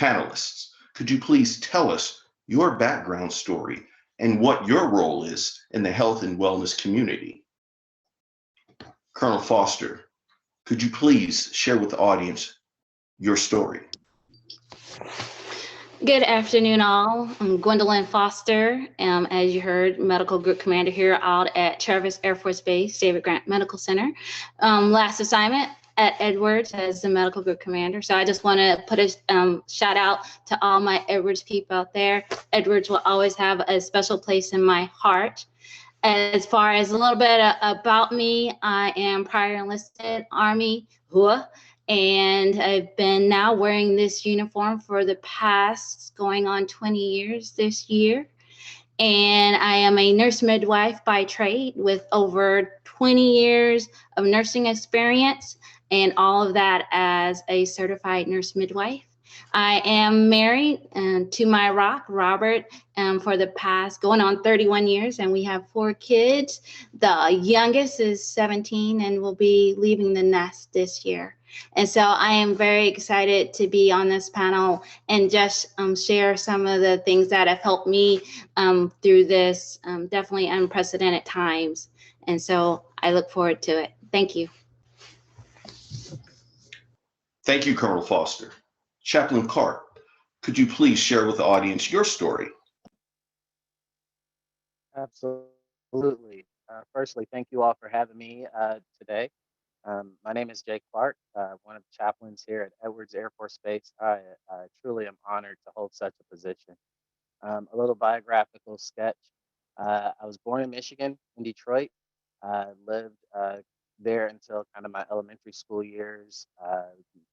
Panelists, could you please tell us your background story and what your role is in the health and wellness community? Colonel Foster, could you please share with the audience your story? Good afternoon, all. I'm Gwendolyn Foster. As you heard, Medical Group Commander here out at Travis Air Force Base, David Grant Medical Center. Last assignment at Edwards as the Medical Group Commander. So I just want to put a shout out to all my Edwards people out there. Edwards will always have a special place in my heart. As far as a little bit about me, I am prior enlisted Army, and I've been now wearing this uniform for the past going on 20 years this year. And I am a nurse midwife by trade with over 20 years of nursing experience, and all of that as a certified nurse midwife. I am married to my rock, Robert, for the past going on 31 years, and we have 4 kids. The youngest is 17 and will be leaving the nest this year. And so I am very excited to be on this panel and just share some of the things that have helped me through this definitely unprecedented times. And so I look forward to it. Thank you. Thank you, Colonel Foster. Chaplain Clark, could you please share with the audience your story? Absolutely. Firstly, thank you all for having me today. My name is Jay Clark, one of the chaplains here at Edwards Air Force Base. I truly am honored to hold such a position. A little biographical sketch. I was born in Michigan, in Detroit. Lived there until kind of my elementary school years.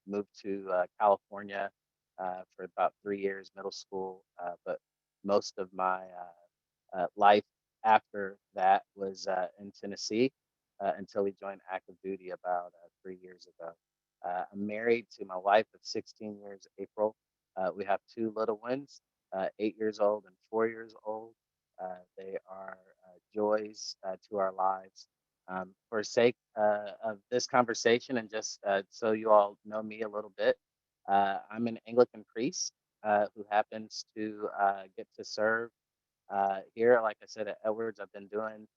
Moved to California for about 3 years, middle school. But most of my life after that was in Tennessee until we joined active duty about 3 years ago. I'm married to my wife of 16 years, April. We have 2 little ones, 8 years old and 4 years old. They are joys to our lives. For sake of this conversation and just so you all know me a little bit, I'm an Anglican priest who happens to get to serve here. Like I said, at Edwards, I've been doing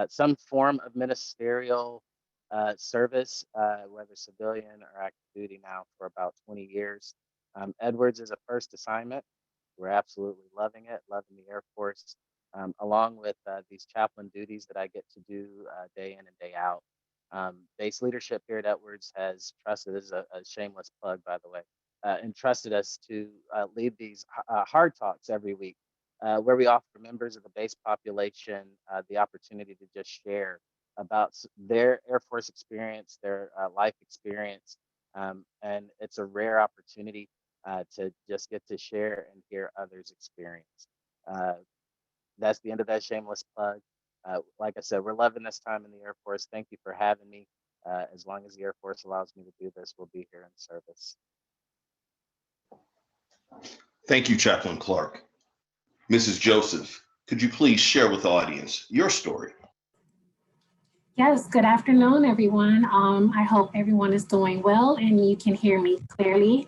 some form of ministerial service, whether civilian or active duty now for about 20 years. Edwards is a first assignment. We're absolutely loving it, loving the Air Force. Along with these chaplain duties that I get to do day in and day out. Base leadership here at Edwards has trusted, this is a shameless plug, by the way, entrusted us to lead these hard talks every week, where we offer members of the base population the opportunity to just share about their Air Force experience, their life experience. And it's a rare opportunity to just get to share and hear others' experience. That's the end of that shameless plug. Like I said, we're loving this time in the Air Force. Thank you for having me. As long as the Air Force allows me to do this, we'll be here in service. Thank you, Chaplain Clark. Mrs. Joseph, could you please share with the audience your story? Yes, good afternoon, everyone. I hope everyone is doing well and you can hear me clearly.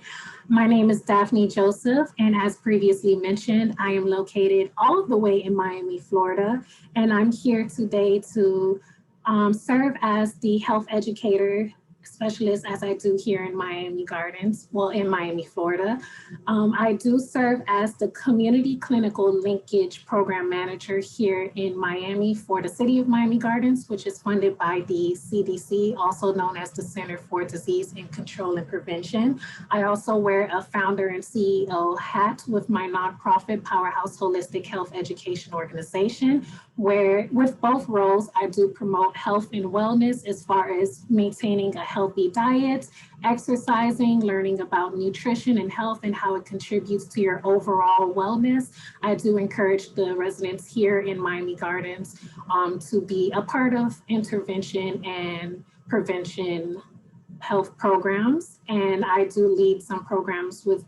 My name is Daphne Joseph, and as previously mentioned, I am located all the way in Miami, Florida, and I'm here today to serve as the health educator specialist as I do here in Miami Gardens, well, in Miami, Florida. I do serve as the Community Clinical Linkage Program Manager here in Miami for the City of Miami Gardens, which is funded by the CDC, also known as the Center for Disease and Control and Prevention. I also wear a founder and CEO hat with my nonprofit Powerhouse Holistic Health Education Organization, where with both roles, I do promote health and wellness as far as maintaining a healthy diet, exercising, learning about nutrition and health and how it contributes to your overall wellness. I do encourage the residents here in Miami Gardens to be a part of intervention and prevention health programs. And I do lead some programs with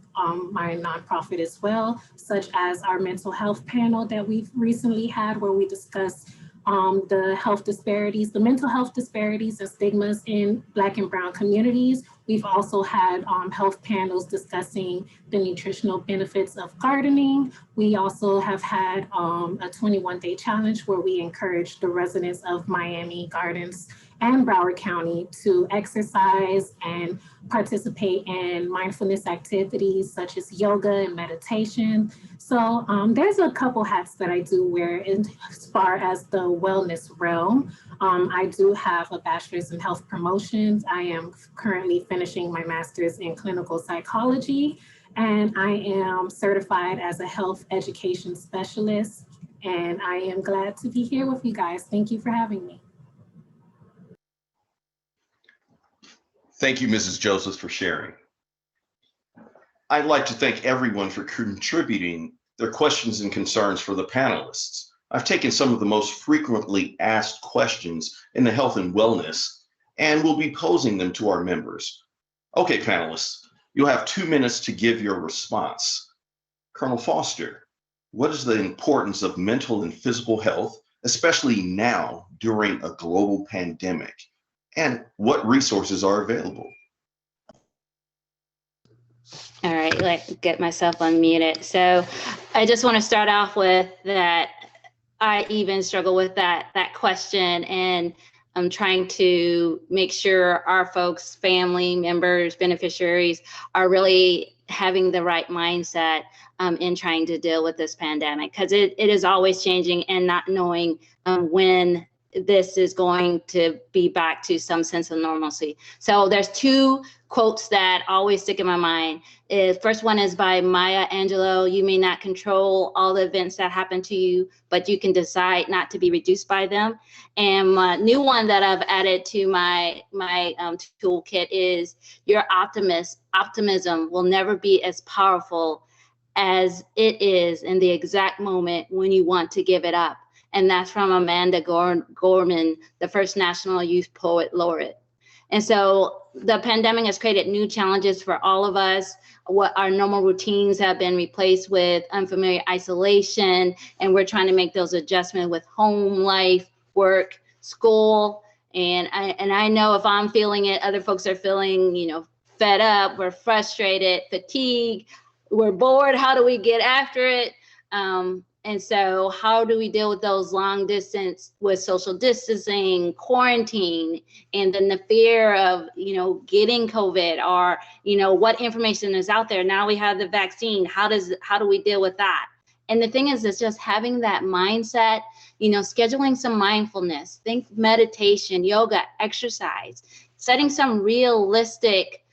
my nonprofit as well, such as our mental health panel that we've recently had, where we discussed the health disparities, the mental health disparities and stigmas in Black and Brown communities, We've also had health panels discussing the nutritional benefits of gardening. We also have had a 21-day challenge where we encourage the residents of Miami Gardens and Broward County to exercise and participate in mindfulness activities such as yoga and meditation. So there's a couple hats that I do wear as far as the wellness realm. I do have a bachelor's in health promotions. I am currently finishing my master's in clinical psychology, and I am certified as a health education specialist. And I am glad to be here with you guys. Thank you for having me. Thank you, Mrs. Joseph, for sharing. I'd like to thank everyone for contributing their questions and concerns for the panelists. I've taken some of the most frequently asked questions in the health and wellness and will be posing them to our members. Okay, panelists, you'll have 2 minutes to give your response. Colonel Foster, what is the importance of mental and physical health, especially now during a global pandemic? And what resources are available? All right, get myself unmuted. So I just want to start off with that I even struggle with that question, and I'm trying to make sure our folks, family members, beneficiaries are really having the right mindset in trying to deal with this pandemic, because it is always changing and not knowing when this is going to be back to some sense of normalcy. So there's 2 quotes that always stick in my mind. First one is by Maya Angelou: "You may not control all the events that happen to you, but you can decide not to be reduced by them." And my new one that I've added to my toolkit is: "Your optimism will never be as powerful as it is in the exact moment when you want to give it up." And that's from Amanda Gorman, the first National Youth Poet Laureate. And so the pandemic has created new challenges for all of us. What our normal routines have been replaced with unfamiliar isolation, and we're trying to make those adjustments with home life, work, school. And I know if I'm feeling it, other folks are feeling, fed up, we're frustrated, fatigued, we're bored. How do we get after it? And so how do we deal with those long distance with social distancing, quarantine, and then the fear of, getting COVID, or, what information is out there? Now we have the vaccine. How do we deal with that? And the thing is, it's just having that mindset, scheduling some mindfulness, think meditation, yoga, exercise, setting some realistic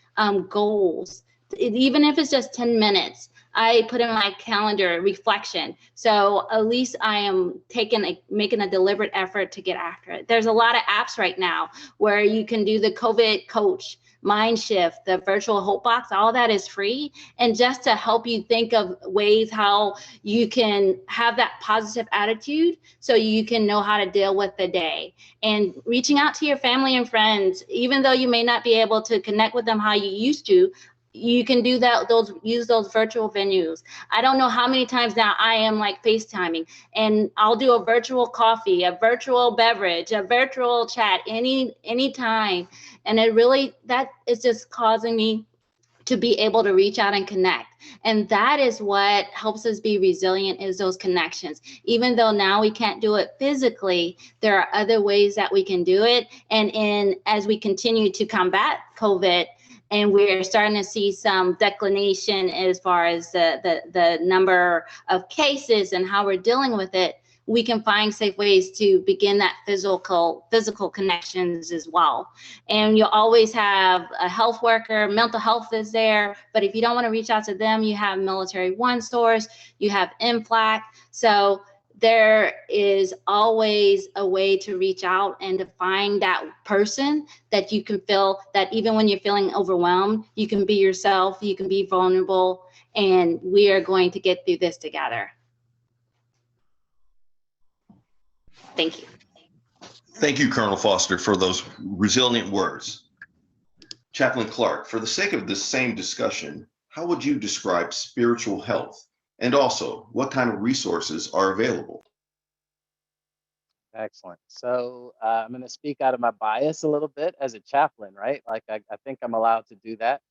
goals, even if it's just 10 minutes. I put in my calendar reflection. So at least I am making a deliberate effort to get after it. There's a lot of apps right now where you can do the COVID coach, Mindshift, the virtual Hope Box, all that is free. And just to help you think of ways how you can have that positive attitude so you can know how to deal with the day. And reaching out to your family and friends, even though you may not be able to connect with them how you used to, you can do that, use those virtual venues. I don't know how many times now I am FaceTiming, and I'll do a virtual coffee, a virtual beverage, a virtual chat anytime. And that is just causing me to be able to reach out and connect. And that is what helps us be resilient, is those connections. Even though now we can't do it physically, there are other ways that we can do it. And as we continue to combat COVID, and we're starting to see some declination as far as the number of cases and how we're dealing with it, we can find safe ways to begin that physical connections as well. And you'll always have a health worker, mental health is there, but if you don't want to reach out to them, you have Military One Source, you have MPLAC. So there is always a way to reach out and to find that person that you can feel that even when you're feeling overwhelmed, you can be yourself, you can be vulnerable, and we are going to get through this together. Thank you. Thank you, Colonel Foster, for those resilient words. Chaplain Clark, for the sake of this same discussion, how would you describe spiritual health? And also, what kind of resources are available? Excellent. So I'm going to speak out of my bias a little bit as a chaplain, right? Like I think I'm allowed to do that.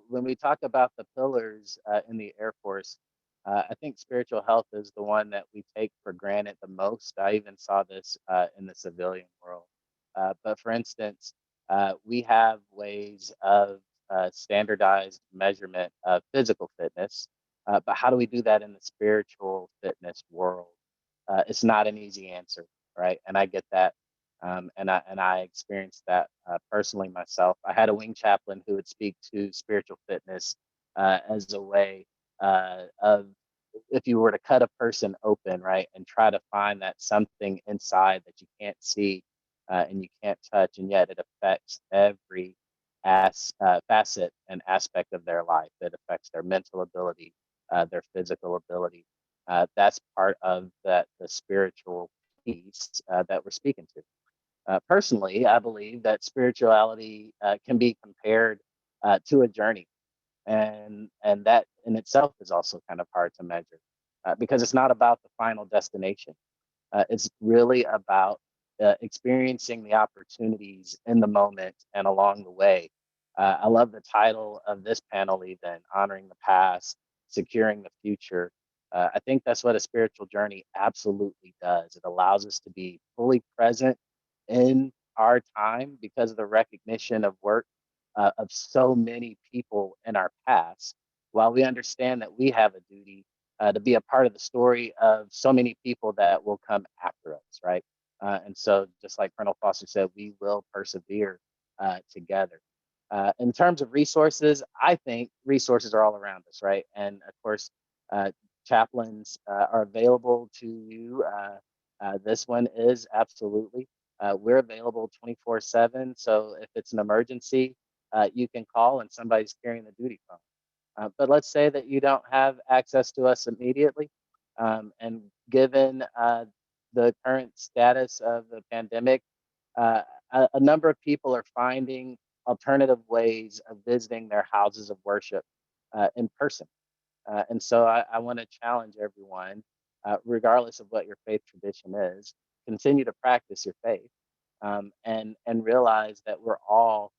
When we talk about the pillars in the Air Force, I think spiritual health is the one that we take for granted the most. I even saw this in the civilian world. But for instance, we have ways of standardized measurement of physical fitness. But how do we do that in the spiritual fitness world? It's not an easy answer, right? And I get that. And I experienced that personally myself. I had a wing chaplain who would speak to spiritual fitness as a way of if you were to cut a person open, right, and try to find that something inside that you can't see and you can't touch, and yet it affects every facet and aspect of their life. It affects their mental ability, their physical ability. That's part of the spiritual piece that we're speaking to. Personally, I believe that spirituality can be compared to a journey, and that in itself is also kind of hard to measure because it's not about the final destination. It's really about experiencing the opportunities in the moment and along the way. I love the title of this panel, even honoring the past, securing the future. I think that's what a spiritual journey absolutely does. It allows us to be fully present in our time because of the recognition of work of so many people in our past, while we understand that we have a duty to be a part of the story of so many people that will come after us, right? And so, just like Colonel Foster said, we will persevere together. In terms of resources, I think resources are all around us, right? And of course, chaplains are available to you. This one is absolutely. We're available 24/7. So if it's an emergency, you can call and somebody's carrying the duty phone. But let's say that you don't have access to us immediately. And given the current status of the pandemic, uh, a number of people are finding alternative ways of visiting their houses of worship in person. And so I want to challenge everyone, regardless of what your faith tradition is, continue to practice your faith and realize that we're all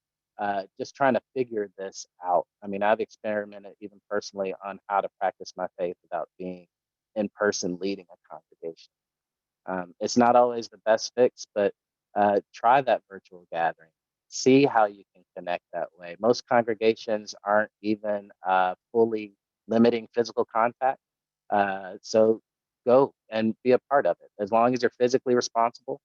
just trying to figure this out. I mean, I've experimented even personally on how to practice my faith without being in person leading a congregation. It's not always the best fix, but try that virtual gathering. See how you can connect that way. Most congregations aren't even fully limiting physical contact. So go and be a part of it. As long as you're physically responsible,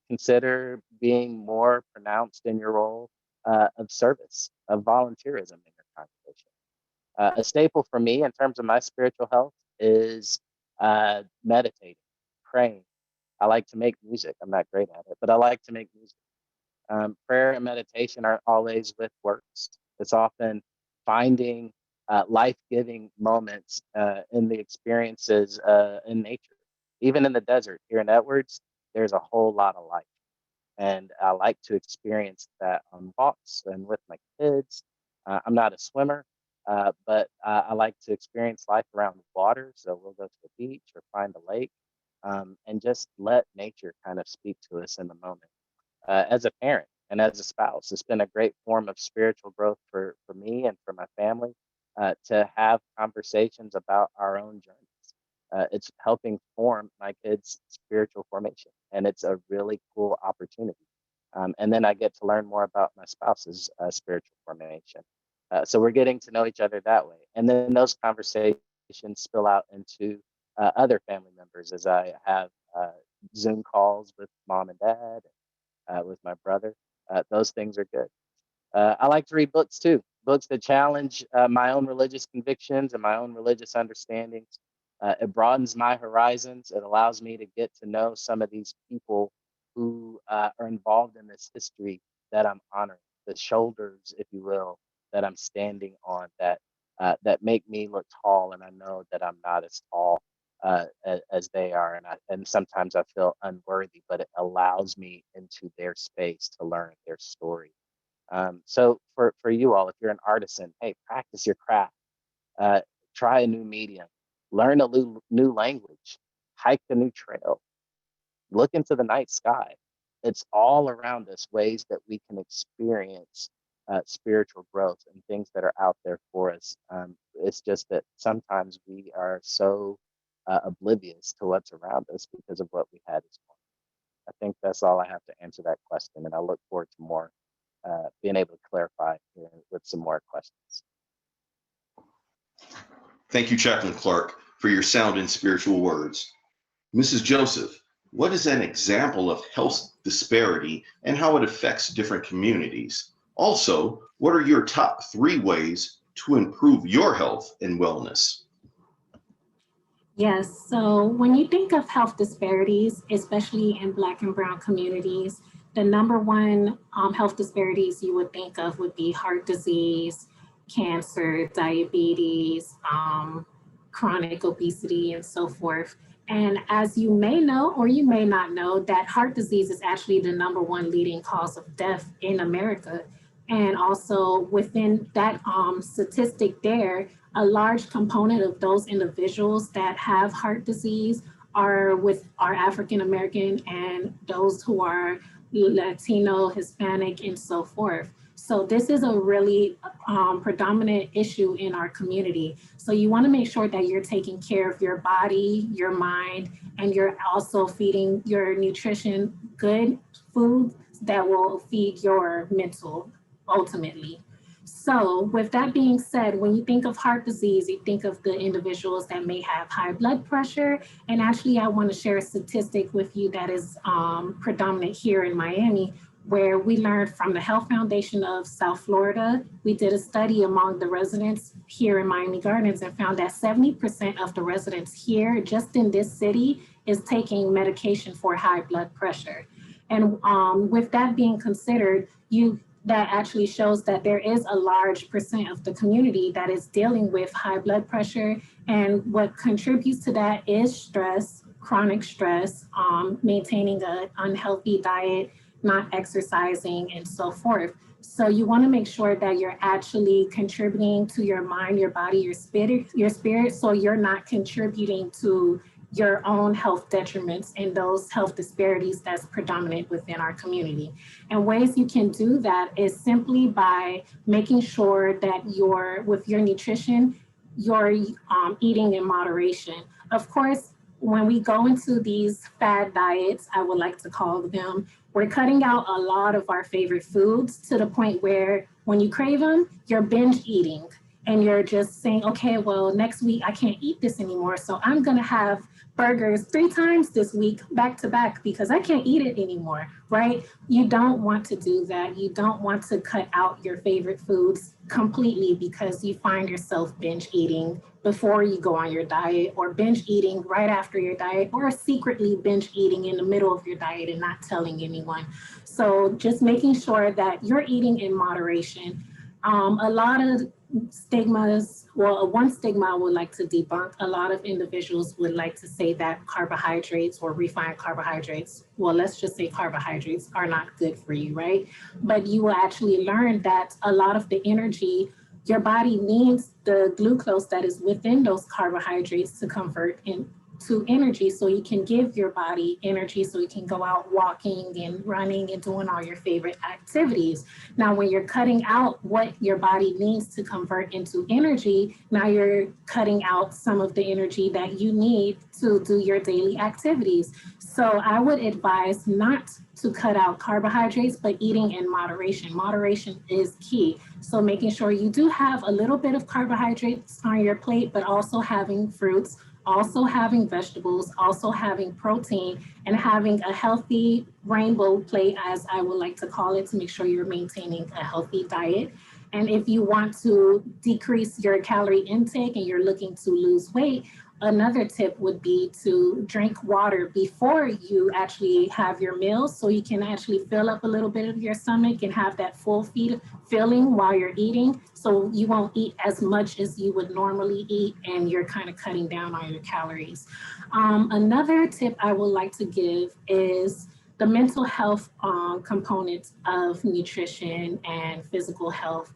consider being more pronounced in your role of service, of volunteerism in your congregation. A staple for me in terms of my spiritual health is meditating, praying. I like to make music. I'm not great at it, but I like to make music. Prayer and meditation aren't always with words. It's often finding life-giving moments in the experiences in nature. Even in the desert here in Edwards, there's a whole lot of life. And I like to experience that on walks and with my kids. I'm not a swimmer, but I like to experience life around water. So we'll go to the beach or find a lake and just let nature kind of speak to us in the moment. As a parent and as a spouse, it's been a great form of spiritual growth for me and for my family to have conversations about our own journeys. It's helping form my kids' spiritual formation, and it's a really cool opportunity. And then I get to learn more about my spouse's spiritual formation. So we're getting to know each other that way. And then those conversations spill out into other family members as I have Zoom calls with mom and dad, with my brother. Those things are good. I like to read books too, books that challenge my own religious convictions and my own religious understandings. It broadens my horizons. It allows me to get to know some of these people who are involved in this history that I'm honoring, the shoulders, if you will, that I'm standing on that make me look tall, and I know that I'm not as tall as they are, and sometimes I feel unworthy, but it allows me into their space to learn their story. So for you all, if you're an artisan, hey, practice your craft, uh, try a new medium, learn a new language, hike a new trail, look into the night sky. It's all around us, ways that we can experience spiritual growth and things that are out there for us. It's just that sometimes we are so oblivious to what's around us because of what we had as well. I think that's all I have to answer that question, and I look forward to more being able to clarify here with some more questions. Thank you, Chaplain Clark, for your sound and spiritual words. Mrs. Joseph, what is an example of health disparity and how it affects different communities? Also, what are your top 3 ways to improve your health and wellness? Yes, so when you think of health disparities, especially in Black and Brown communities, the number one health disparities you would think of would be heart disease, cancer, diabetes, chronic obesity, and so forth. And as you may know, or you may not know, that heart disease is actually the number one leading cause of death in America. And also within that statistic there, a large component of those individuals that have heart disease are African American and those who are Latino, Hispanic, and so forth. So this is a really predominant issue in our community. So you want to make sure that you're taking care of your body, your mind, and you're also feeding your nutrition good food that will feed your mental ultimately. So with that being said, when you think of heart disease, you think of the individuals that may have high blood pressure. And actually, I want to share a statistic with you that is predominant here in Miami, where we learned from the Health Foundation of South Florida. We did a study among the residents here in Miami Gardens and found that 70% of the residents here, just in this city, is taking medication for high blood pressure. And with that being considered, that actually shows that there is a large percent of the community that is dealing with high blood pressure. And what contributes to that is stress, chronic stress, maintaining an unhealthy diet, not exercising, and so forth. So you want to make sure that you're actually contributing to your mind, your body, your spirit, so you're not contributing to your own health detriments and those health disparities that's predominant within our community. And ways you can do that is simply by making sure that with your nutrition, you're eating in moderation. Of course, when we go into these fad diets, I would like to call them, we're cutting out a lot of our favorite foods to the point where when you crave them, you're binge eating. And you're just saying, okay, well, next week I can't eat this anymore. So I'm going to have burgers 3 times this week back to back because I can't eat it anymore, right? You don't want to do that. You don't want to cut out your favorite foods completely because you find yourself binge eating before you go on your diet, or binge eating right after your diet, or secretly binge eating in the middle of your diet and not telling anyone. So just making sure that you're eating in moderation. A lot of stigmas, well, one stigma I would like to debunk, a lot of individuals would like to say that carbohydrates or refined carbohydrates, well, let's just say carbohydrates are not good for you, right? But you will actually learn that a lot of the energy, your body needs the glucose that is within those carbohydrates to convert into energy, so you can give your body energy so you can go out walking and running and doing all your favorite activities. Now, when you're cutting out what your body needs to convert into energy, now you're cutting out some of the energy that you need to do your daily activities. So I would advise not to cut out carbohydrates, but eating in moderation. Moderation is key. So making sure you do have a little bit of carbohydrates on your plate, but also having fruits, also having vegetables, also having protein, and having a healthy rainbow plate, as I would like to call it, to make sure you're maintaining a healthy diet. And if you want to decrease your calorie intake and you're looking to lose weight, another tip would be to drink water before you actually have your meals, so you can actually fill up a little bit of your stomach and have that full feeling while you're eating, so you won't eat as much as you would normally eat and you're kind of cutting down on your calories. Another tip I would like to give is the mental health components of nutrition and physical health.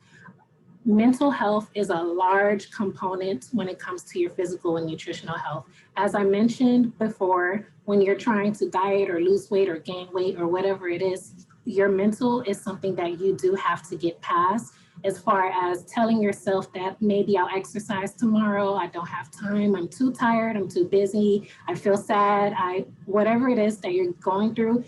mental health is a large component when it comes to your physical and nutritional health. As I mentioned before, when you're trying to diet or lose weight or gain weight or whatever it is, your mental is something that you do have to get past, as far as telling yourself that maybe I'll exercise tomorrow, I don't have time, I'm too tired, I'm too busy, I feel sad, whatever it is that you're going through,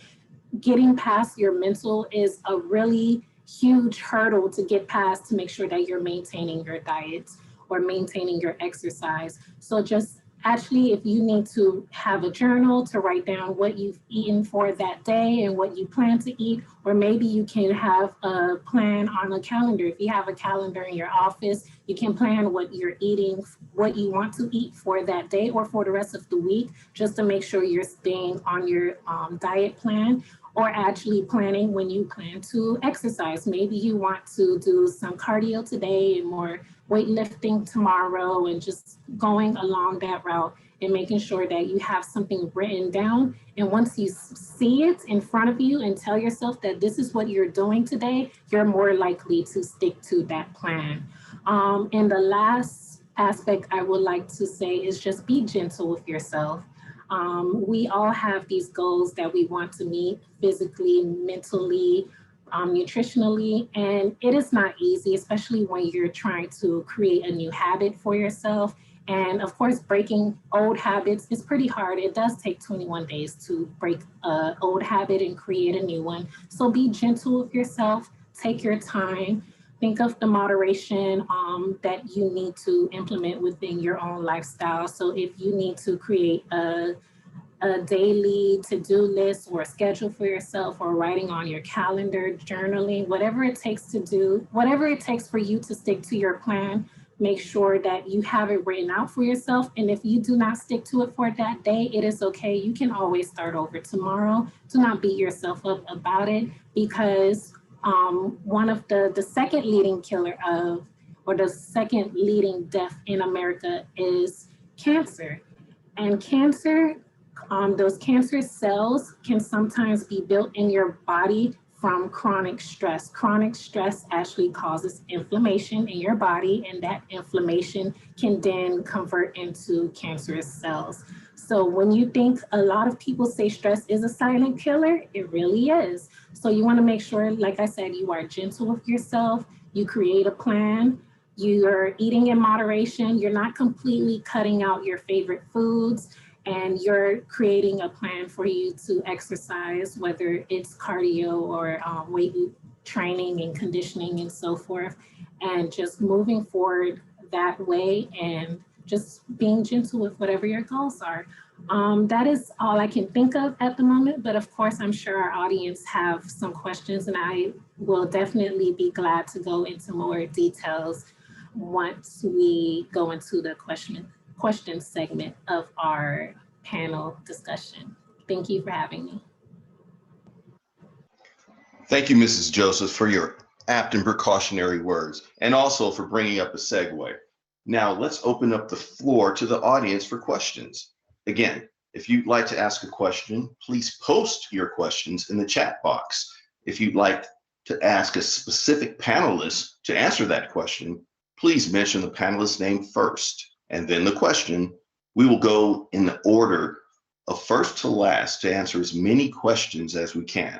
getting past your mental is a really huge hurdle to get past to make sure that you're maintaining your diet or maintaining your exercise. So just actually, if you need to have a journal to write down what you've eaten for that day and what you plan to eat, or maybe you can have a plan on a calendar. If you have a calendar in your office, you can plan what you're eating, what you want to eat for that day or for the rest of the week, just to make sure you're staying on your diet plan, or actually planning when you plan to exercise. Maybe you want to do some cardio today and more weightlifting tomorrow, and just going along that route and making sure that you have something written down. And once you see it in front of you and tell yourself that this is what you're doing today, you're more likely to stick to that plan. And the last aspect I would like to say is just be gentle with yourself. We all have these goals that we want to meet physically, mentally, nutritionally, and it is not easy, especially when you're trying to create a new habit for yourself. And of course, breaking old habits is pretty hard. It does take 21 days to break an old habit and create a new one. So be gentle with yourself, take your time. Think of the moderation that you need to implement within your own lifestyle. So if you need to create a daily to-do list or a schedule for yourself, or writing on your calendar, journaling, whatever it takes to do, whatever it takes for you to stick to your plan, make sure that you have it written out for yourself. And if you do not stick to it for that day, it is okay. You can always start over tomorrow. Do not beat yourself up about it, because one of the second leading killer of, or the second leading death in America is cancer. And cancer, those cancer cells can sometimes be built in your body from chronic stress. Chronic stress actually causes inflammation in your body, and that inflammation can then convert into cancerous cells. So when you think, a lot of people say stress is a silent killer, it really is. So you want to make sure, like I said, you are gentle with yourself, you create a plan, you're eating in moderation, you're not completely cutting out your favorite foods, and you're creating a plan for you to exercise, whether it's cardio or weight training and conditioning and so forth, and just moving forward that way, and just being gentle with whatever your goals are. That is all I can think of at the moment, but of course, I'm sure our audience have some questions, and I will definitely be glad to go into more details once we go into the question segment of our panel discussion. Thank you for having me. Thank you, Mrs. Joseph, for your apt and precautionary words, and also for bringing up a segue. Now, let's open up the floor to the audience for questions. Again, if you'd like to ask a question, please post your questions in the chat box. If you'd like to ask a specific panelist to answer that question, please mention the panelist's name first, and then the question. We will go in the order of first to last to answer as many questions as we can.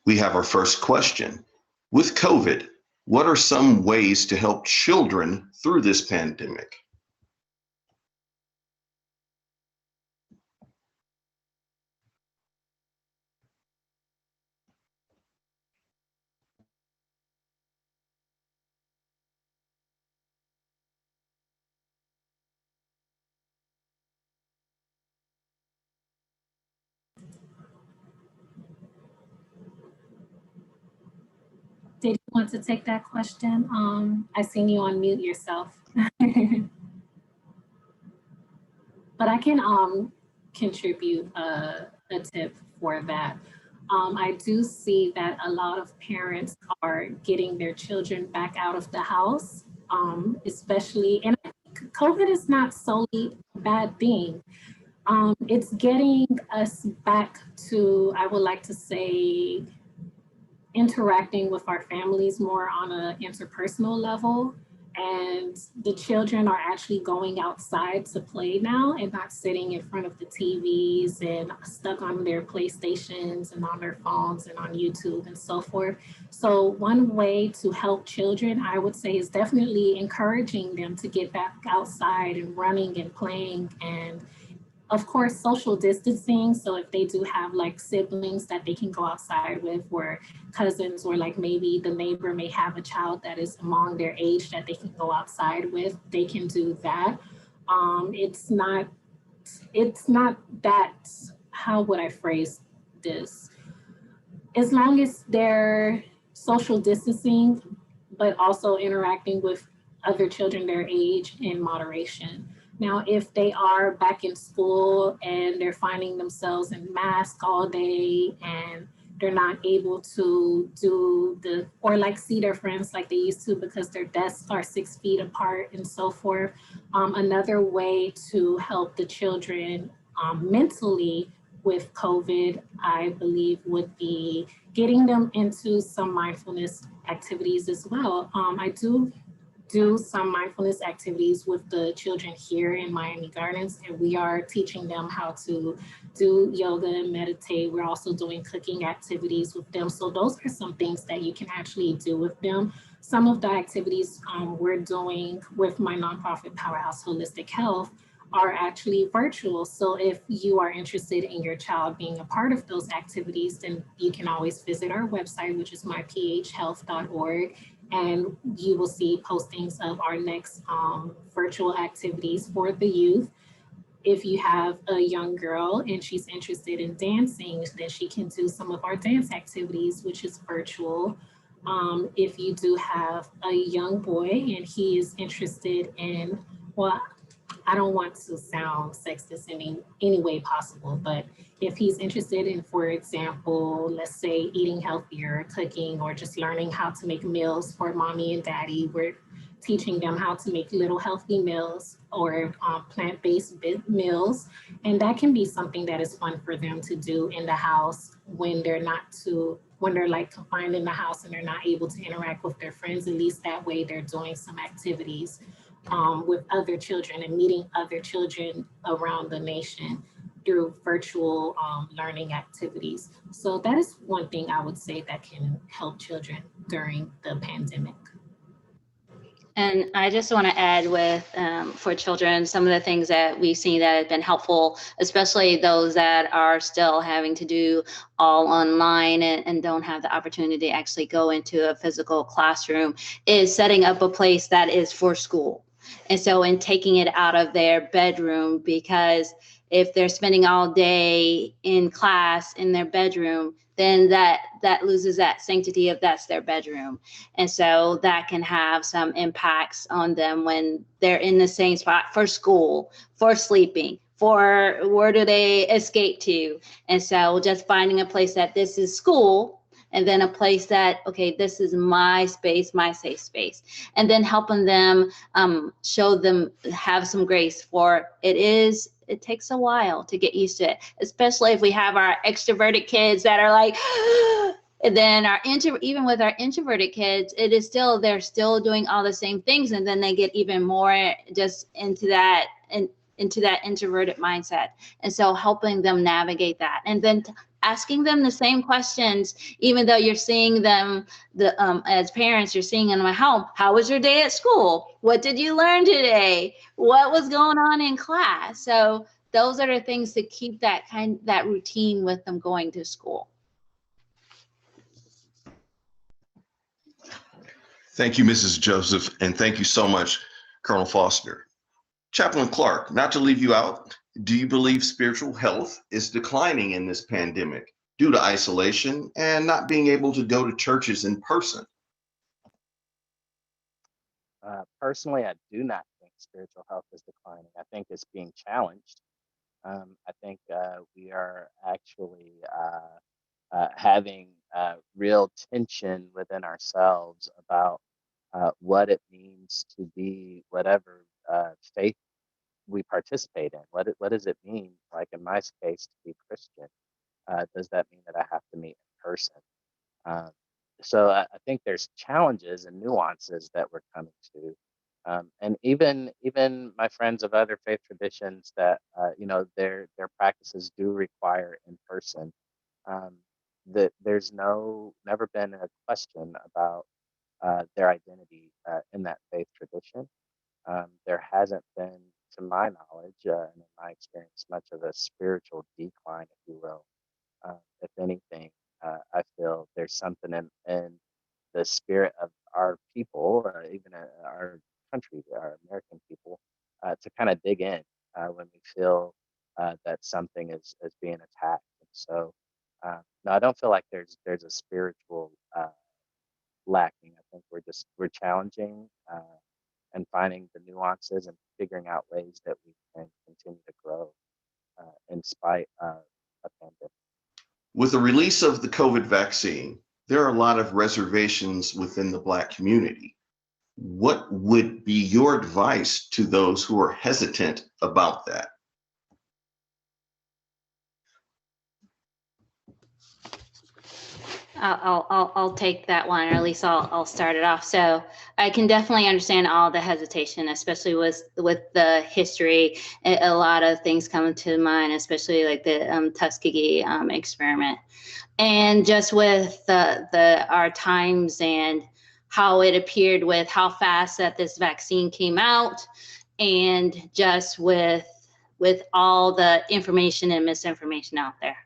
We have our first question. With COVID, what are some ways to help children through this pandemic? Did you want to take that question? I seen you unmute yourself. But I can contribute a tip for that. I do see that a lot of parents are getting their children back out of the house, especially, and I think COVID is not solely a bad thing. It's getting us back to, I would like to say, interacting with our families more on an interpersonal level. And the children are actually going outside to play now and not sitting in front of the TVs and stuck on their PlayStations and on their phones and on YouTube and so forth. So one way to help children, I would say, is definitely encouraging them to get back outside and running and playing, and of course, social distancing. So if they do have like siblings that they can go outside with, or cousins, or like maybe the neighbor may have a child that is among their age that they can go outside with, they can do that. It's not that, how would I phrase this? As long as they're social distancing, but also interacting with other children their age in moderation. Now, if they are back in school and they're finding themselves in mask all day and they're not able to do or like see their friends like they used to because their desks are 6 feet apart and so forth, another way to help the children mentally with COVID, I believe, would be getting them into some mindfulness activities as well. I do some mindfulness activities with the children here in Miami Gardens, and we are teaching them how to do yoga and meditate. We're also doing cooking activities with them. So those are some things that you can actually do with them. Some of the activities we're doing with my nonprofit Powerhouse Holistic Health are actually virtual. So if you are interested in your child being a part of those activities, then you can always visit our website, which is myphhealth.org. And you will see postings of our next virtual activities for the youth. If you have a young girl and she's interested in dancing, then she can do some of our dance activities, which is virtual. If you do have a young boy and he is interested in, well, I don't want to sound sexist in any way possible, but if he's interested in, for example, let's say eating healthier, cooking, or just learning how to make meals for mommy and daddy, we're teaching them how to make little healthy meals or plant-based meals. And that can be something that is fun for them to do in the house when they're like confined in the house and they're not able to interact with their friends. At least that way they're doing some activities with other children and meeting other children around the nation through virtual learning activities. So that is one thing I would say that can help children during the pandemic. And I just want to add with, for children, some of the things that we've seen that have been helpful, especially those that are still having to do all online and don't have the opportunity to actually go into a physical classroom, is setting up a place that is for school. And so in taking it out of their bedroom, because if they're spending all day in class in their bedroom, then that loses that sanctity of that's their bedroom. And so that can have some impacts on them when they're in the same spot for school, for sleeping, for where do they escape to. And so just finding a place that this is school, and then a place that, okay, this is my space, my safe space. And then helping them, show them, have some grace for it takes a while to get used to it, especially if we have our extroverted kids that are like, and then even with our introverted kids, it is still, they're still doing all the same things. And then they get even more just into that introverted mindset. And so helping them navigate that, and then asking them the same questions, even though you're seeing them, as parents, you're seeing them at home. How was your day at school? What did you learn today? What was going on in class? So those are the things to keep that routine with them going to school. Thank you, Mrs. Joseph, and thank you so much, Colonel Foster. Chaplain Clark, not to leave you out, do you believe spiritual health is declining in this pandemic due to isolation and not being able to go to churches in person? Personally, I do not think spiritual health is declining. I think it's being challenged. I think we are actually having real tension within ourselves about what it means to be whatever faith we participate in. What does it mean, like in my case, to be Christian? Does that mean that I have to meet in person? Um, so I think there's challenges and nuances that we're coming to. And even my friends of other faith traditions that their practices do require in person. Um, that there's never been a question about their identity in that faith tradition. There hasn't been, to my knowledge and in my experience, much of a spiritual decline, if you will. If anything, I feel there's something in the spirit of our people, even our country, our American people, to kind of dig in when we feel that something is being attacked. And so, no, I don't feel like there's a spiritual lacking. I think we're challenging and finding the nuances and figuring out ways that we can continue to grow in spite of a pandemic. With the release of the COVID vaccine, there are a lot of reservations within the Black community. What would be your advice to those who are hesitant about that? I'll take that one, or at least I'll start it off. So I can definitely understand all the hesitation, especially with the history. A lot of things come to mind, especially like the Tuskegee experiment, and just with our times and how it appeared with how fast that this vaccine came out, and just with all the information and misinformation out there.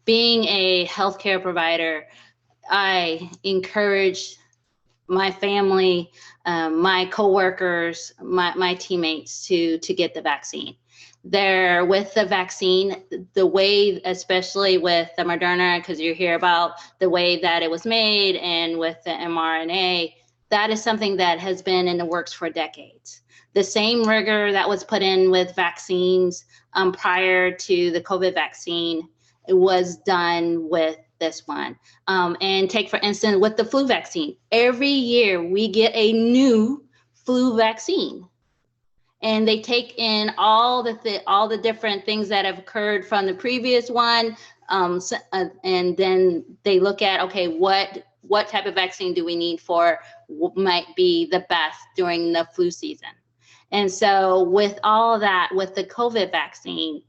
Being a healthcare provider, I encourage my family, my coworkers, my teammates to get the vaccine. There, with the vaccine, the way, especially with the Moderna, because you hear about the way that it was made, and with the mRNA, that is something that has been in the works for decades. The same rigor that was put in with vaccines prior to the COVID vaccine, it was done with this one. And take, for instance, with the flu vaccine, every year we get a new flu vaccine. And they take in all the different things that have occurred from the previous one, and then they look at, okay, what type of vaccine do we need for what might be the best during the flu season. And so with all that, with the COVID vaccine,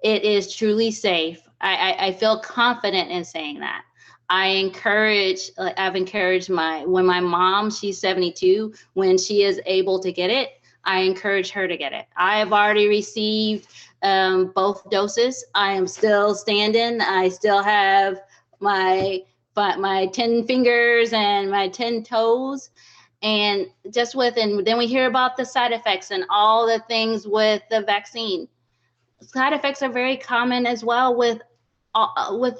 it is truly safe. I feel confident in saying that. I've encouraged when my mom, she's 72, when she is able to get it, I encourage her to get it. I have already received both doses. I am still standing. I still have my 10 fingers and my 10 toes. And and then we hear about the side effects and all the things with the vaccine. Side effects are very common as well with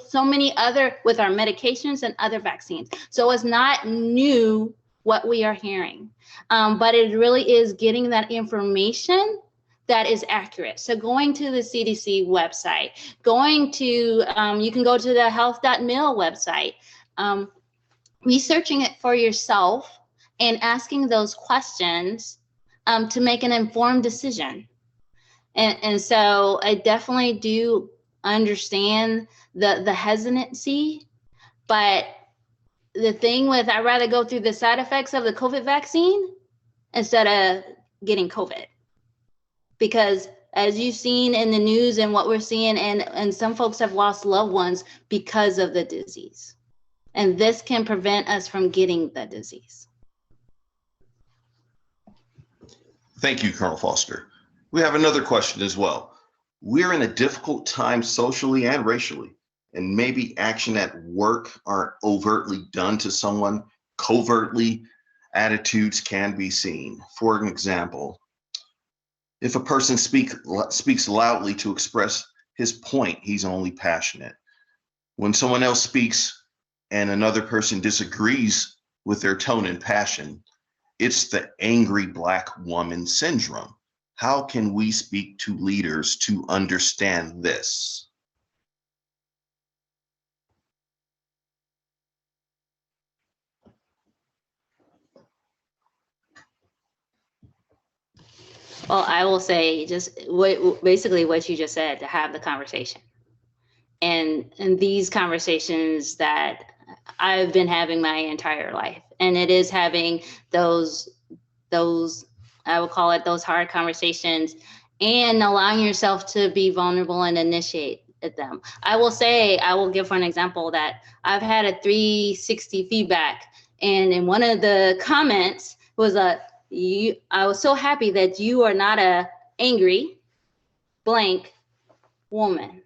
so many other, with our medications and other vaccines. So it's not new what we are hearing, but it really is getting that information that is accurate. So going to the CDC website, you can go to the health.mil website, researching it for yourself and asking those questions to make an informed decision. And so I definitely do understand the hesitancy, but the thing with, I'd rather go through the side effects of the COVID vaccine instead of getting COVID. Because as you've seen in the news and what we're seeing, and some folks have lost loved ones because of the disease. And this can prevent us from getting the disease. Thank you, Colonel Foster. We have another question as well. We're in a difficult time socially and racially, and maybe action at work aren't overtly done to someone. Covertly, attitudes can be seen. For an example, if a person speaks loudly to express his point, he's only passionate. When someone else speaks and another person disagrees with their tone and passion, It's the angry Black woman syndrome. How can we speak to leaders to understand this? Well, I will say just basically what you just said, to have the conversation. And these conversations that I've been having my entire life. And it is having those, I would call it those hard conversations, and allowing yourself to be vulnerable and initiate them. I will say, I will give for an example that I've had a 360 feedback. And in one of the comments was I was so happy that you are not a angry blank woman.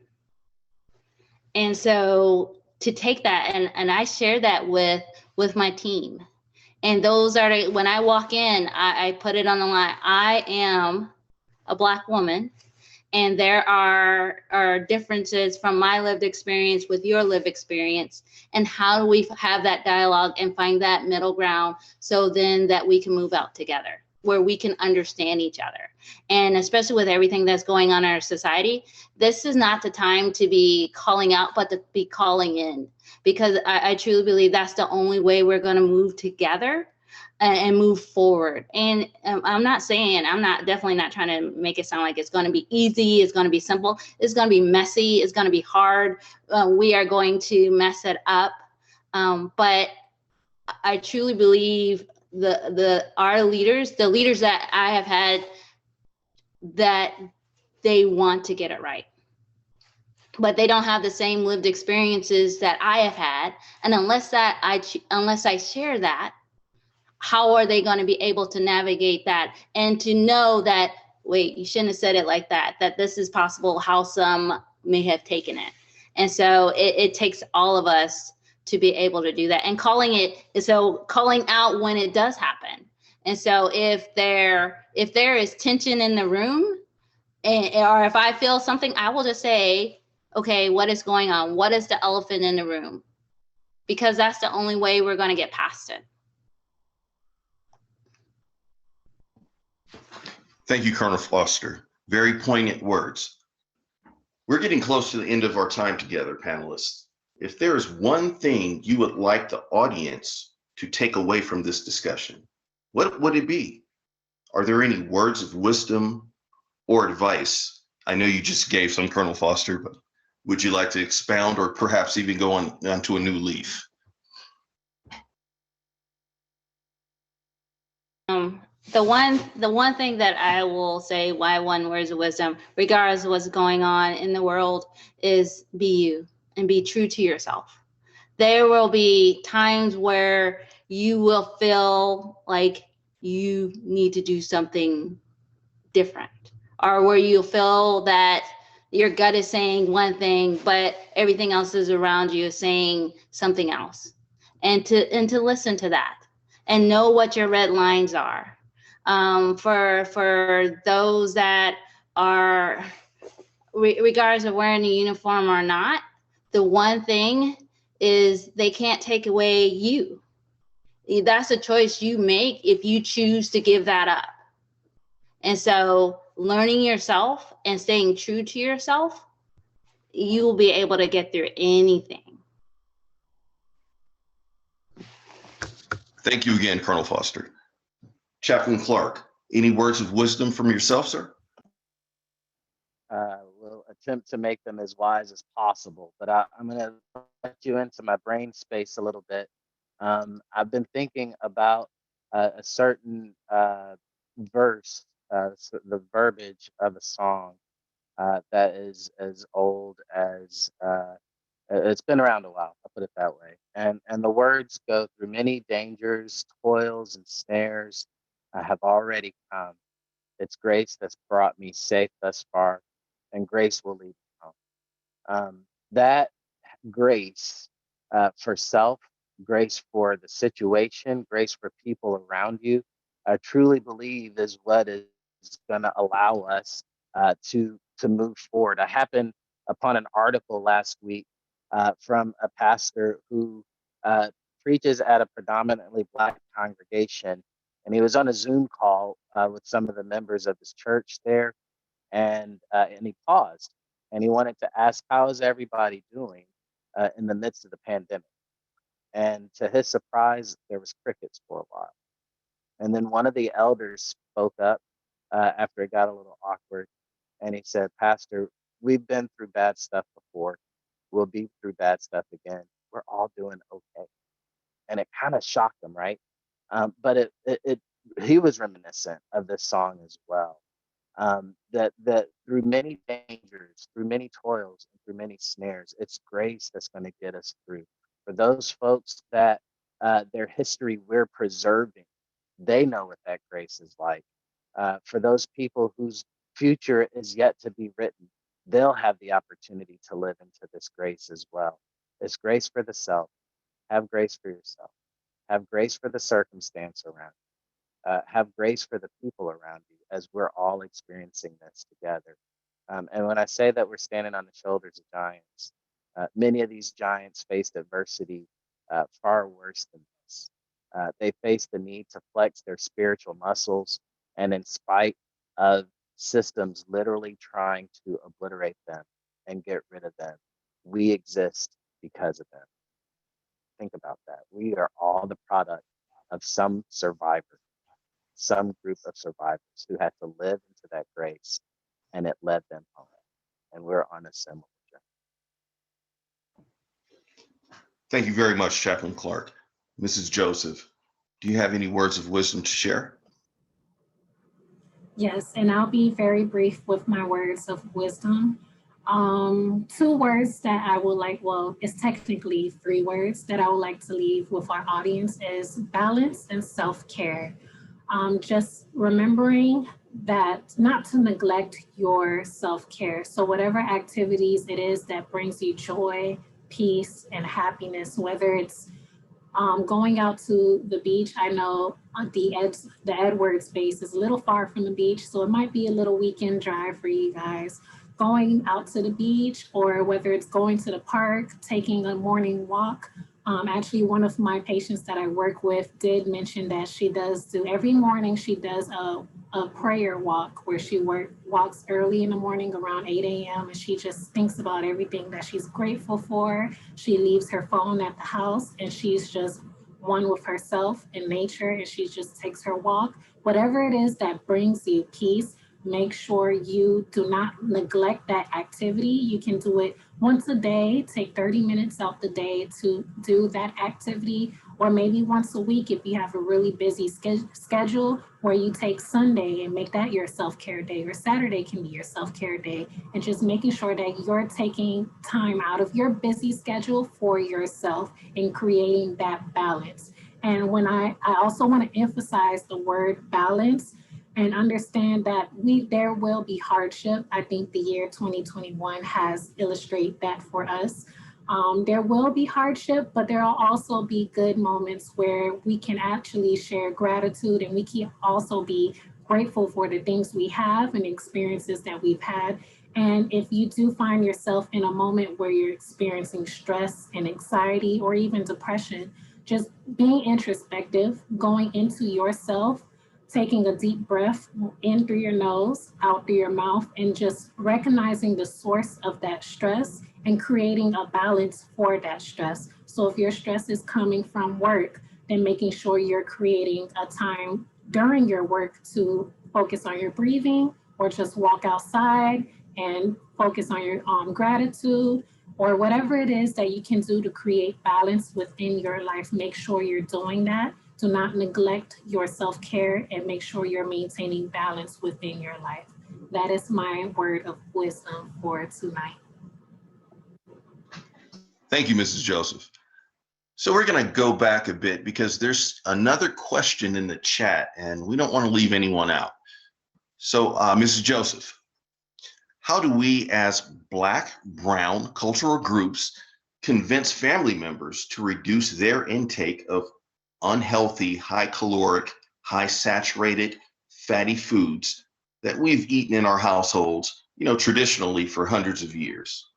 And so to take that, and I share that with my team. And those are, when I walk in, I put it on the line. I am a Black woman, and there are differences from my lived experience with your lived experience. And how do we have that dialogue and find that middle ground so then that we can move out together, where we can understand each other? And especially with everything that's going on in our society, this is not the time to be calling out, but to be calling in, because I truly believe that's the only way we're going to move together and move forward. And I'm definitely not trying to make it sound like it's going to be easy, it's going to be simple. It's going to be messy, it's going to be hard. We are going to mess it up. But I truly believe our leaders, the leaders that I have had, that they want to get it right, but they don't have the same lived experiences that I have had. And unless I share that, how are they going to be able to navigate that and to know that, wait, you shouldn't have said it like that, that this is possible, how some may have taken it. And so it takes all of us to be able to do that, and calling out when it does happen. And so if there is tension in the room, or if I feel something, I will just say, okay, what is going on? What is the elephant in the room? Because that's the only way we're going to get past it. Thank you, Colonel Foster. Very poignant words. We're getting close to the end of our time together, panelists. If there is one thing you would like the audience to take away from this discussion, what would it be? Are there any words of wisdom or advice? I know you just gave some, Colonel Foster, but would you like to expound or perhaps even go onto a new leaf? The one thing that I will say, why one words of wisdom, regardless of what's going on in the world, is be you and be true to yourself. There will be times where you will feel like you need to do something different, or where you feel that your gut is saying one thing, but everything else is around you is saying something else. And to listen to that and know what your red lines are. For those that are, regardless of wearing a uniform or not, the one thing is they can't take away you. That's a choice you make if you choose to give that up. And so learning yourself and staying true to yourself, you will be able to get through anything. Thank you again, Colonel Foster. Chaplain Clark, any words of wisdom from yourself, sir? We'll attempt to make them as wise as possible, but I'm going to let you into my brain space a little bit. I've been thinking about a certain verse, the verbiage of a song that is as old as, it's been around a while, I'll put it that way. And the words go through many dangers, toils, and snares have already come. It's grace that's brought me safe thus far, and grace will lead me home. That grace for self, grace for the situation, grace for people around you, I truly believe is what is going to allow us to move forward. I happened upon an article last week from a pastor who preaches at a predominantly Black congregation, And he was on a Zoom call with some of the members of his church there, and he paused and he wanted to ask, how is everybody doing in the midst of the pandemic? And to his surprise, there was crickets for a while. And then one of the elders spoke up after it got a little awkward, and he said, Pastor, we've been through bad stuff before. We'll be through bad stuff again. We're all doing okay. And it kind of shocked him, right? But he was reminiscent of this song as well. That through many dangers, through many toils, and through many snares, it's grace that's going to get us through. For those folks that their history we're preserving, they know what that grace is like. For those people whose future is yet to be written, they'll have the opportunity to live into this grace as well. It's grace for the self. Have grace for yourself. Have grace for the circumstance around you. Have grace for the people around you as we're all experiencing this together. And when I say that we're standing on the shoulders of giants, many of these giants faced adversity far worse than this. They faced the need to flex their spiritual muscles, and in spite of systems literally trying to obliterate them and get rid of them, we exist because of them. Think about that. We are all the product of some survivor, some group of survivors who had to live into that grace, and it led them home. And we're on a similar journey. Thank you very much, Chaplain Clark. Mrs. Joseph, do you have any words of wisdom to share? Yes, and I'll be very brief with my words of wisdom. 2 words that I would like, well, it's technically 3 words that I would like to leave with our audience is balance and self-care. Just remembering that not to neglect your self-care. So whatever activities it is that brings you joy, peace, and happiness, whether it's going out to the beach. I know the Edwards base is a little far from the beach, so it might be a little weekend drive for you guys. Going out to the beach, or whether it's going to the park, taking a morning walk. Actually, one of my patients that I work with did mention that she does do every morning, she does a prayer walk where she walks early in the morning around 8 a.m. and she just thinks about everything that she's grateful for. She leaves her phone at the house and she's just one with herself and nature, and she just takes her walk. Whatever it is that brings you peace, make sure you do not neglect that activity. You can do it once a day, take 30 minutes out the day to do that activity, or maybe once a week if you have a really busy schedule where you take Sunday and make that your self-care day, or Saturday can be your self-care day, and just making sure that you're taking time out of your busy schedule for yourself and creating that balance. And when I also want to emphasize the word balance, and understand that there will be hardship. I think the year 2021 has illustrated that for us. There will be hardship, but there will also be good moments where we can actually share gratitude, and we can also be grateful for the things we have and experiences that we've had. And if you do find yourself in a moment where you're experiencing stress and anxiety or even depression, just being introspective, going into yourself, taking a deep breath in through your nose, out through your mouth, and just recognizing the source of that stress and creating a balance for that stress. So if your stress is coming from work, then making sure you're creating a time during your work to focus on your breathing, or just walk outside and focus on your gratitude, or whatever it is that you can do to create balance within your life. Make sure you're doing that. Do not neglect your self-care, and make sure you're maintaining balance within your life. That is my word of wisdom for tonight. Thank you, Mrs. Joseph. So we're going to go back a bit because there's another question in the chat and we don't want to leave anyone out. So Mrs. Joseph, how do we as Black, brown cultural groups convince family members to reduce their intake of unhealthy, high caloric, high saturated, fatty foods that we've eaten in our households, traditionally for hundreds of years?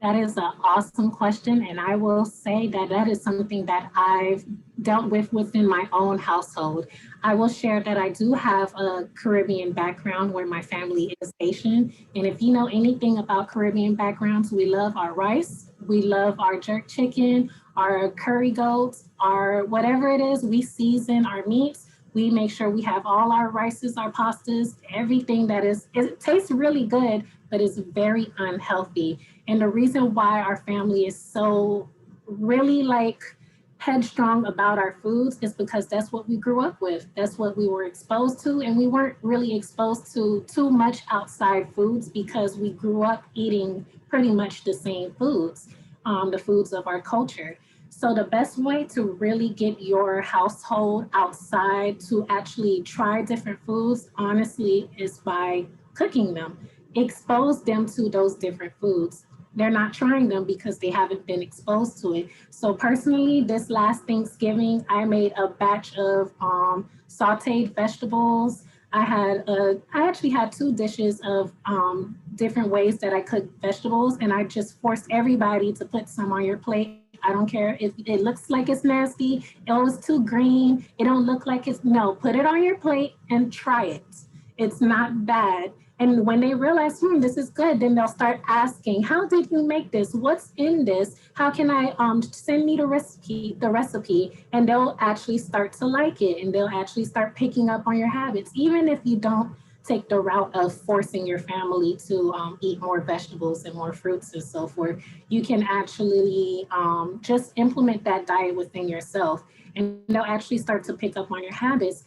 That is an awesome question, and I will say that that is something that I've dealt with within my own household. I will share that I do have a Caribbean background where my family is Haitian, and if you know anything about Caribbean backgrounds, we love our rice, we love our jerk chicken, our curry goats, our whatever it is, we season our meats. We make sure we have all our rices, our pastas, everything that is, it tastes really good, but it's very unhealthy. And the reason why our family is so really like headstrong about our foods is because that's what we grew up with. That's what we were exposed to. And we weren't really exposed to too much outside foods because we grew up eating pretty much the same foods, the foods of our culture. So the best way to really get your household outside to actually try different foods, honestly, is by cooking them. Expose them to those different foods. They're not trying them because they haven't been exposed to it. So personally, this last Thanksgiving, I made a batch of sauteed vegetables. I actually had two dishes of different ways that I cook vegetables, and I just forced everybody to put some on your plate. I don't care if it looks like it's nasty, it was too green, it don't look like it's, no, put it on your plate and try it. It's not bad. And when they realize, this is good, then they'll start asking, how did you make this? What's in this? How can I send me the recipe? And they'll actually start to like it, and they'll actually start picking up on your habits, even if you don't take the route of forcing your family to eat more vegetables and more fruits and so forth. You can actually just implement that diet within yourself, and they'll actually start to pick up on your habits.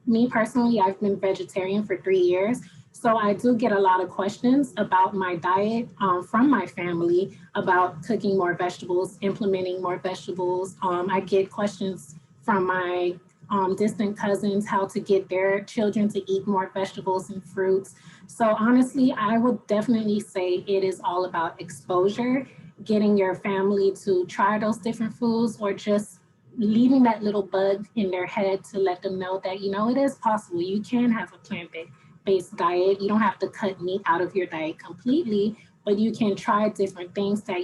Me personally, I've been vegetarian for 3 years. So I do get a lot of questions about my diet from my family about cooking more vegetables, implementing more vegetables. I get questions from my distant cousins how to get their children to eat more vegetables and fruits. So honestly, I would definitely say it is all about exposure, getting your family to try those different foods, or just leaving that little bug in their head to let them know that, it is possible. You can have a plant-based diet. You don't have to cut meat out of your diet completely, but you can try different things that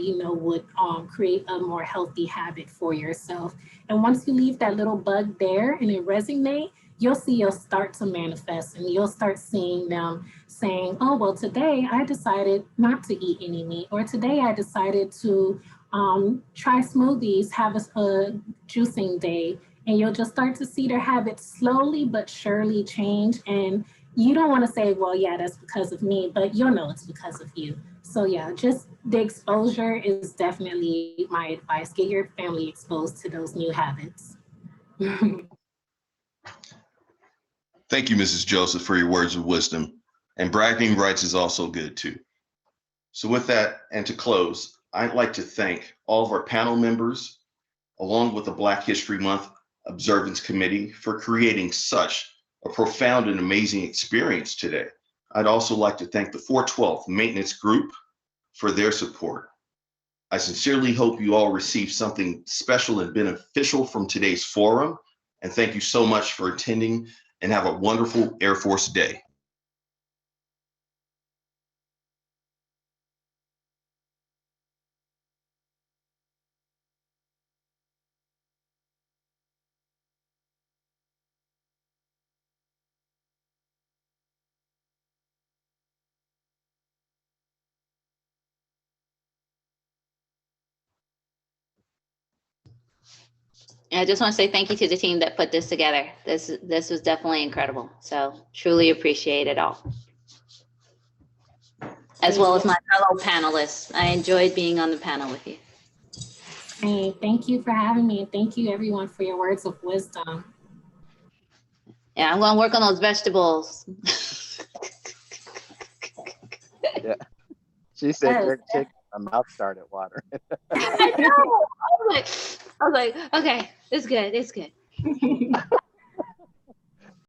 would create a more healthy habit for yourself. And once you leave that little bug there and it resonate, you'll see you'll start to manifest, and you'll start seeing them saying, oh, well, today I decided not to eat any meat, or today I decided to try smoothies, have a juicing day. And you'll just start to see their habits slowly but surely change. And you don't want to say, well, yeah, that's because of me, but you'll know it's because of you. So yeah, just the exposure is definitely my advice. Get your family exposed to those new habits. Thank you, Mrs. Joseph, for your words of wisdom. And bragging rights is also good too. So with that, and to close, I'd like to thank all of our panel members, along with the Black History Month Observance Committee, for creating such a profound and amazing experience today. I'd also like to thank the 412 Maintenance Group for their support. I sincerely hope you all received something special and beneficial from today's forum, and thank you so much for attending, and have a wonderful Air Force Day. And I just want to say thank you to the team that put this together. This was definitely incredible. So truly appreciate it all. As well as my fellow panelists. I enjoyed being on the panel with you. Hey, thank you for having me. And thank you everyone for your words of wisdom. Yeah, I'm going to work on those vegetables. Yeah. She said jerk chicken, my mouth started watering. I know. I was like, okay, it's good. It's good.